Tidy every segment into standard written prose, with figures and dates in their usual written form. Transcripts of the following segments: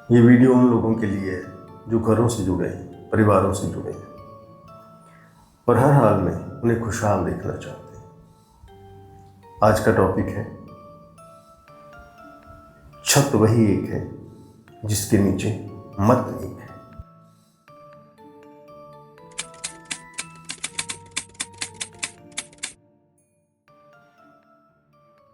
ये वीडियो उन लोगों के लिए है जो घरों से जुड़े हैं, परिवारों से जुड़े हैं और हर हाल में उन्हें खुशहाल देखना चाहते हैं। आज का टॉपिक है छत वही एक है जिसके नीचे मत एक है।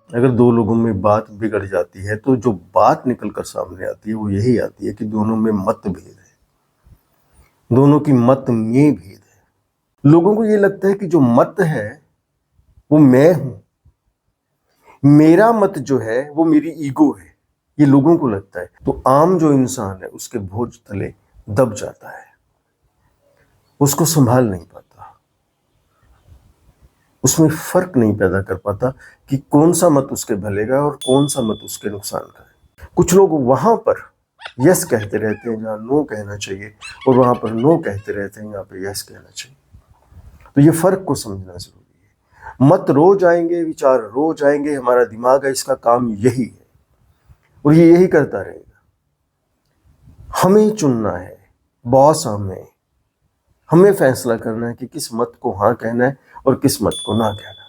अगर दो लोगों में बात बिगड़ जाती है तो जो बात निकल कर सामने आती है वो यही आती है कि दोनों में मतभेद है, दोनों की मत में भेद है। लोगों को ये लगता है कि जो मत है वो मैं हूं, मेरा मत जो है वो मेरी ईगो है, ये लोगों को लगता है। तो आम जो इंसान है उसके बोझ तले दब जाता है, उसको संभाल नहीं पाता, उसमें फर्क नहीं पैदा कर पाता कि कौन सा मत उसके भले का और कौन सा मत उसके नुकसान का है। कुछ लोग वहां पर यस कहते रहते हैं जहां नो कहना चाहिए और वहां पर नो कहते रहते हैं जहां पर यस कहना चाहिए। तो ये फर्क को समझना जरूरी है। मत रोज आएंगे, विचार रोज आएंगे, हमारा दिमाग है इसका काम यही है और ये यही करता रहेगा। हमें चुनना है, बॉस हमें फैसला करना है कि किस मत को हाँ कहना है और किस मत को ना कहना है।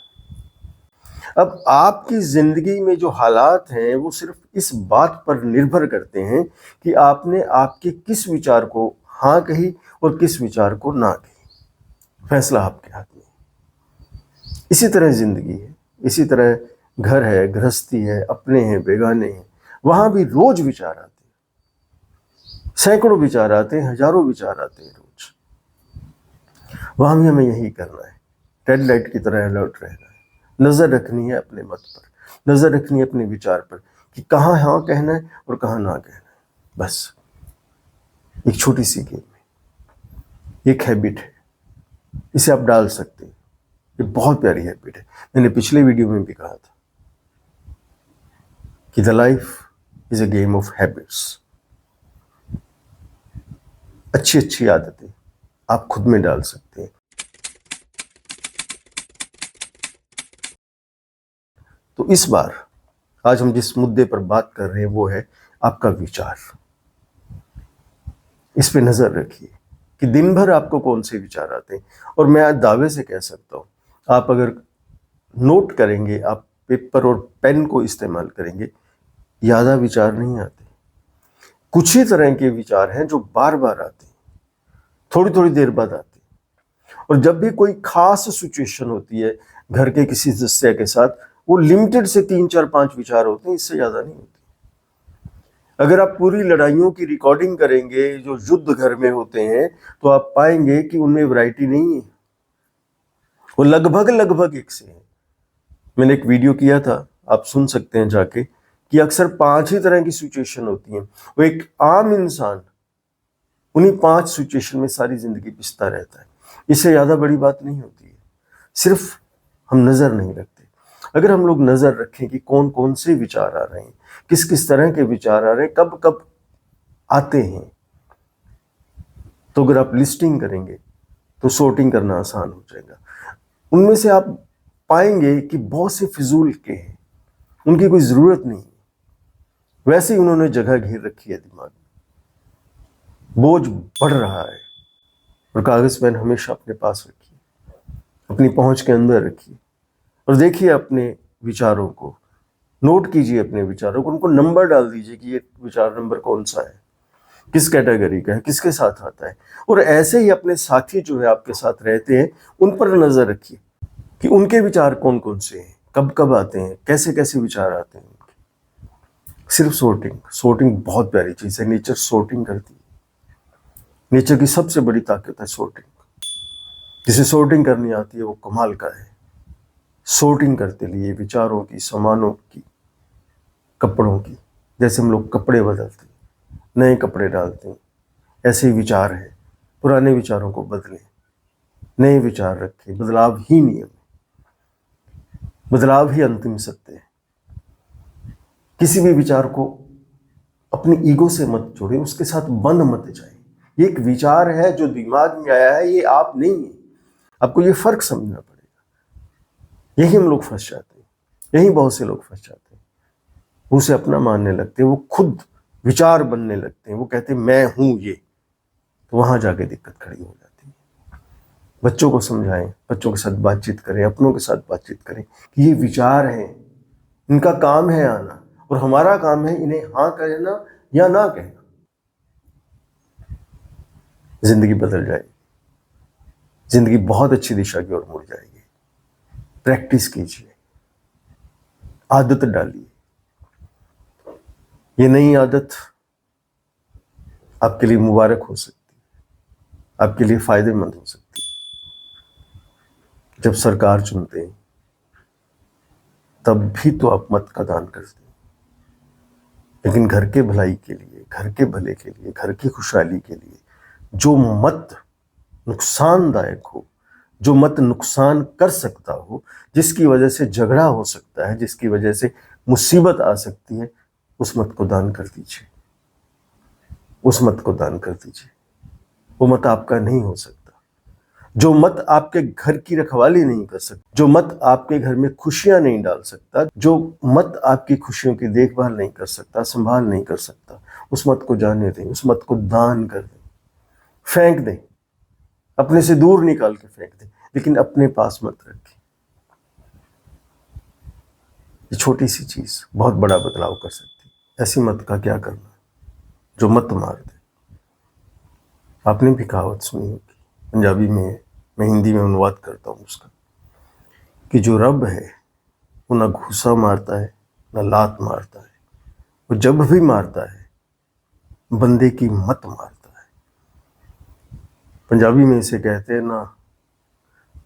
अब आपकी जिंदगी में जो हालात हैं वो सिर्फ इस बात पर निर्भर करते हैं कि आपने आपके किस विचार को हाँ कही और किस विचार को ना कही। फैसला आपके हाथ में। इसी तरह जिंदगी है, इसी तरह घर है, गृहस्थी है, अपने हैं, बेगाने हैं, वहां भी रोज विचार आते हैं, सैकड़ों विचार आते हैं, हजारों विचार आते हैं रोज। वहां भी हमें यही करना है, रेड लाइट की तरह अलर्ट रहना है, नजर रखनी है अपने मत पर, नजर रखनी है अपने विचार पर कि कहाँ हाँ कहना है और कहाँ ना कहना है। बस एक छोटी सी गेम है, एक हैबिट है, इसे आप डाल सकते हैं। ये बहुत प्यारी हैबिट है। मैंने पिछले वीडियो में भी कहा था कि the life is a game of habits. अच्छी अच्छी आदतें आप खुद में डाल सकते हैं। तो इस बार आज हम जिस मुद्दे पर बात कर रहे हैं वो है आपका विचार। इस पे नजर रखिए कि दिन भर आपको कौन से विचार आते हैं। और मैं आज दावे से कह सकता हूं, आप अगर नोट करेंगे, आप पेपर और पेन को इस्तेमाल करेंगे, ज्यादा विचार नहीं आते। कुछ ही तरह के विचार हैं जो बार बार आते हैं, थोड़ी थोड़ी देर बाद आते हैं। और जब भी कोई खास सिचुएशन होती है घर के किसी सदस्य के साथ, वो लिमिटेड से 3 4 5 विचार होते हैं, इससे ज्यादा नहीं होते। अगर आप पूरी लड़ाइयों की रिकॉर्डिंग करेंगे जो युद्ध घर में होते हैं तो आप पाएंगे कि उनमें वैरायटी नहीं है, वो लगभग लगभग एक से है। मैंने एक वीडियो किया था, आप सुन सकते हैं जाके, कि अक्सर 5 ही तरह की सिचुएशन होती हैं। वो एक आम इंसान उन्हीं 5 सिचुएशन में सारी जिंदगी पिसता रहता है। इससे ज्यादा बड़ी बात नहीं होती है, सिर्फ हम नजर नहीं रखते। अगर हम लोग नजर रखें कि कौन कौन से विचार आ रहे हैं, किस किस तरह के विचार आ रहे हैं, कब कब आते हैं, तो अगर आप लिस्टिंग करेंगे तो सॉर्टिंग करना आसान हो जाएगा। उनमें से आप पाएंगे कि बहुत से फिजूल के हैं, उनकी कोई जरूरत नहीं, वैसे ही उन्होंने जगह घेर रखी है दिमाग में। बोझ बढ़ रहा है और कागज पेन हमेशा अपने पास रखिए, अपनी पहुंच के अंदर रखिए और देखिए अपने विचारों को, नोट कीजिए अपने विचारों को, उनको नंबर डाल दीजिए कि ये विचार नंबर कौन सा है, किस कैटेगरी का है, किसके साथ आता है। और ऐसे ही अपने साथी जो है आपके साथ रहते हैं उन पर नजर रखिए कि उनके विचार कौन कौन से हैं, कब कब आते हैं, कैसे कैसे विचार आते हैं उनके। सिर्फ सॉर्टिंग बहुत प्यारी चीज है, नेचर सॉर्टिंग करती है। नेचर की सबसे बड़ी ताकत है सॉर्टिंग। जिसे सॉर्टिंग करनी आती है वो कमाल का है। सॉर्टिंग करते लिए विचारों की, सामानों की, कपड़ों की, जैसे हम लोग कपड़े बदलते हैं, नए कपड़े डालते हैं, ऐसे ही विचार है। पुराने विचारों को बदलें, नए विचार रखें। बदलाव ही नियम है, बदलाव ही अंतिम सत्य है। किसी भी विचार को अपनी ईगो से मत जोड़े, उसके साथ बंध मत जाए। ये एक विचार है जो दिमाग में आया है, ये आप नहीं है। आपको ये फर्क समझना पड़ेगा। यही हम लोग फंस जाते हैं, यही बहुत से लोग फंस जाते हैं। वो उसे अपना मानने लगते हैं, वो खुद विचार बनने लगते हैं, वो कहते हैं मैं हूं ये, तो वहां जाके दिक्कत खड़ी हो जाती है। बच्चों को समझाएं, बच्चों के साथ बातचीत करें, अपनों के साथ बातचीत करें कि ये विचार हैं, इनका काम है आना, और हमारा काम है इन्हें हाँ कहना या ना कहना। जिंदगी बदल जाएगी, जिंदगी बहुत अच्छी दिशा की ओर मुड़ जाएगी। प्रैक्टिस कीजिए, आदत डालिए। ये नई आदत आपके लिए मुबारक हो सकती है, आपके लिए फायदेमंद हो सकती है। जब सरकार चुनते हैं तब भी तो आप मत का दान करते हैं, लेकिन घर के भलाई के लिए, घर के भले के लिए, घर की खुशहाली के लिए जो मत नुकसानदायक हो, जो मत नुकसान कर सकता हो, जिसकी वजह से झगड़ा हो सकता है, जिसकी वजह से मुसीबत आ सकती है, उस मत को दान कर दीजिए, उस मत को दान कर दीजिए। वो मत आपका नहीं हो सकता। जो मत आपके घर की रखवाली नहीं कर सकता, जो मत आपके घर में खुशियां नहीं डाल सकता, जो मत आपकी खुशियों की देखभाल नहीं कर सकता, संभाल नहीं कर सकता, उस मत को जाने दें, उस मत को दान कर दें, फेंक दें, अपने से दूर निकाल के फेंक दें, लेकिन अपने पास मत रखें। ये छोटी सी चीज बहुत बड़ा बदलाव कर सकती है। ऐसी मत का क्या करना जो मत मार दे। आपने भी कहावत सुनी होगी, पंजाबी में, मैं हिंदी में अनुवाद करता हूँ उसका, कि जो रब है वो ना घूसा मारता है ना लात मारता है, वो जब भी मारता है बंदे की मत मारता है। पंजाबी में इसे कहते हैं ना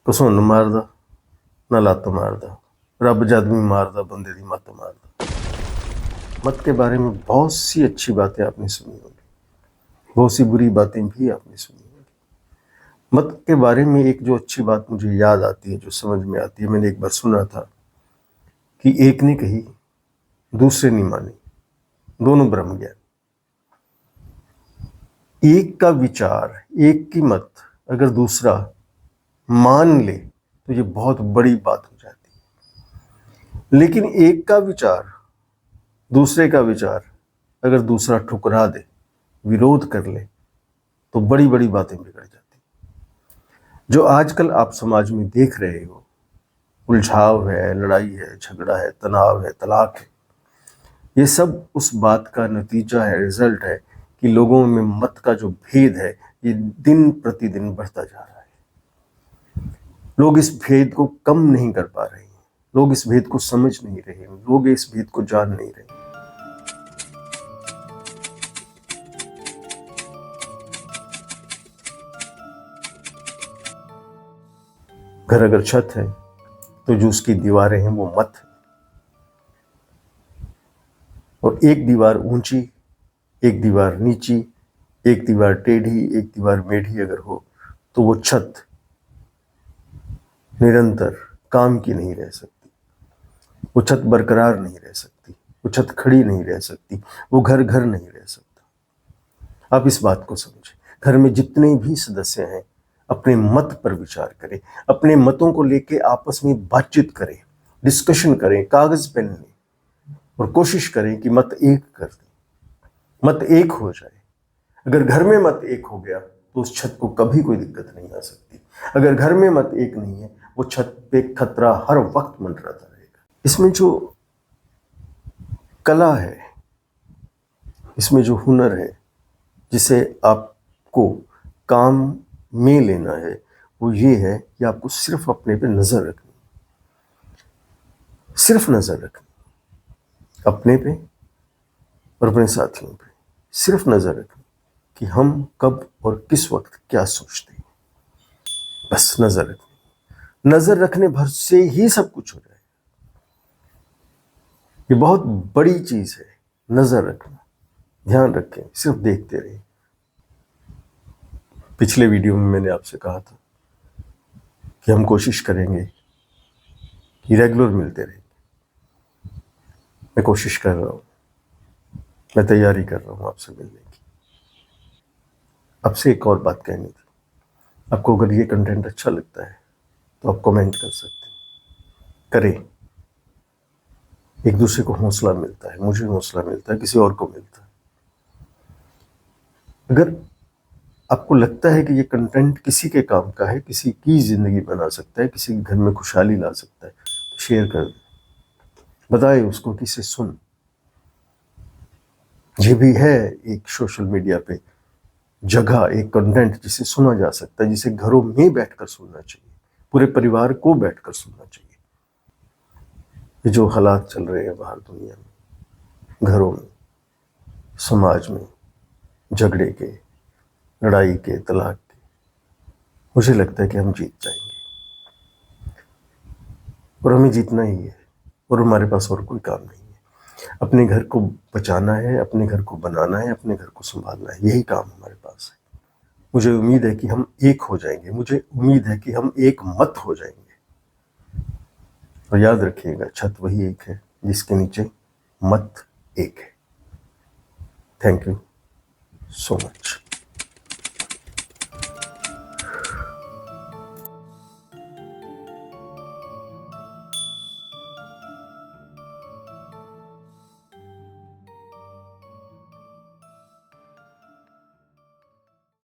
घसुन मारदा ना लत मारदा, रब जद भी मारदा बंदे दी मत मारदा। मत के बारे में बहुत सी अच्छी बातें आपने सुनी होगी, बहुत सी बुरी बातें भी आपने सुनी होगी। मत के बारे में एक जो अच्छी बात मुझे याद आती है, जो समझ में आती है, मैंने एक बार सुना था कि एक ने कही, दूसरे ने मानी, दोनों ब्रह्म ज्ञान। एक का विचार, एक की मत अगर दूसरा मान ले तो ये बहुत बड़ी बात हो जाती है। लेकिन एक का विचार, दूसरे का विचार अगर दूसरा ठुकरा दे, विरोध कर ले, तो बड़ी बड़ी बातें बिगड़ जाती। जो आजकल आप समाज में देख रहे हो, उलझाव है, लड़ाई है, झगड़ा है, तनाव है, तलाक है, ये सब उस बात का नतीजा है, रिजल्ट है कि लोगों में मत का जो भेद है ये दिन प्रतिदिन बढ़ता जा रहा है। लोग इस भेद को कम नहीं कर पा रहे हैं, लोग इस भेद को समझ नहीं रहे, लोग इस भेद को जान नहीं रहे। घर अगर छत है तो जो उसकी दीवारें हैं वो मत है, और एक दीवार ऊंची, एक दीवार नीची, एक दीवार टेढ़ी, एक दीवार मेढ़ी अगर हो तो वो छत निरंतर काम की नहीं रह सकती, वो छत बरकरार नहीं रह सकती, वो छत खड़ी नहीं रह सकती, वो घर घर नहीं रह सकता। आप इस बात को समझें। घर में जितने भी सदस्य हैं अपने मत पर विचार करें, अपने मतों को लेके आपस में बातचीत करें, डिस्कशन करें, कागज पेन लें, और कोशिश करें कि मत एक कर दें, मत एक हो जाए। अगर घर में मत एक हो गया तो उस छत को कभी कोई दिक्कत नहीं आ सकती। अगर घर में मत एक नहीं है, वो छत पे खतरा हर वक्त मंडराता रहेगा। इसमें जो कला है, इसमें जो हुनर है, जिसे आपको काम में लेना है, वो ये है कि आपको सिर्फ अपने पे नजर रखनी, सिर्फ नजर रखनी, अपने पे और अपने साथियों पे सिर्फ नजर रखनी कि हम कब और किस वक्त क्या सोचते हैं। बस नजर रखनी, नजर रखने भर से ही सब कुछ हो जाएगा। ये बहुत बड़ी चीज है, नजर रखना। ध्यान रखें, सिर्फ देखते रहिए। पिछले वीडियो में मैंने आपसे कहा था कि हम कोशिश करेंगे कि रेगुलर मिलते रहेंगे। मैं कोशिश कर रहा हूं, मैं तैयारी कर रहा हूं आपसे मिलने की। आपसे एक और बात कहनी थी। आपको अगर ये कंटेंट अच्छा लगता है तो आप कमेंट कर सकते हैं, करें। एक दूसरे को हौसला मिलता है, मुझे हौसला मिलता है, किसी और को मिलता है। अगर आपको लगता है कि ये कंटेंट किसी के काम का है, किसी की ज़िंदगी बना सकता है, किसी के घर में खुशहाली ला सकता है, तो शेयर कर दें, बताएं उसको कि इसे सुन। ये भी है एक सोशल मीडिया पे जगह, एक कंटेंट जिसे सुना जा सकता है, जिसे घरों में बैठकर सुनना चाहिए, पूरे परिवार को बैठकर सुनना चाहिए। ये जो हालात चल रहे हैं बाहर दुनिया में, घरों में, समाज में, झगड़े के, लड़ाई के, तलाक के, मुझे लगता है कि हम जीत जाएंगे और हमें जीतना ही है, और हमारे पास और कोई काम नहीं है। अपने घर को बचाना है, अपने घर को बनाना है, अपने घर को संभालना है, यही काम हमारे पास है। मुझे उम्मीद है कि हम एक हो जाएंगे, मुझे उम्मीद है कि हम एक मत हो जाएंगे। और याद रखिएगा, छत वही एक है जिसके नीचे मत एक है। Thank you so much.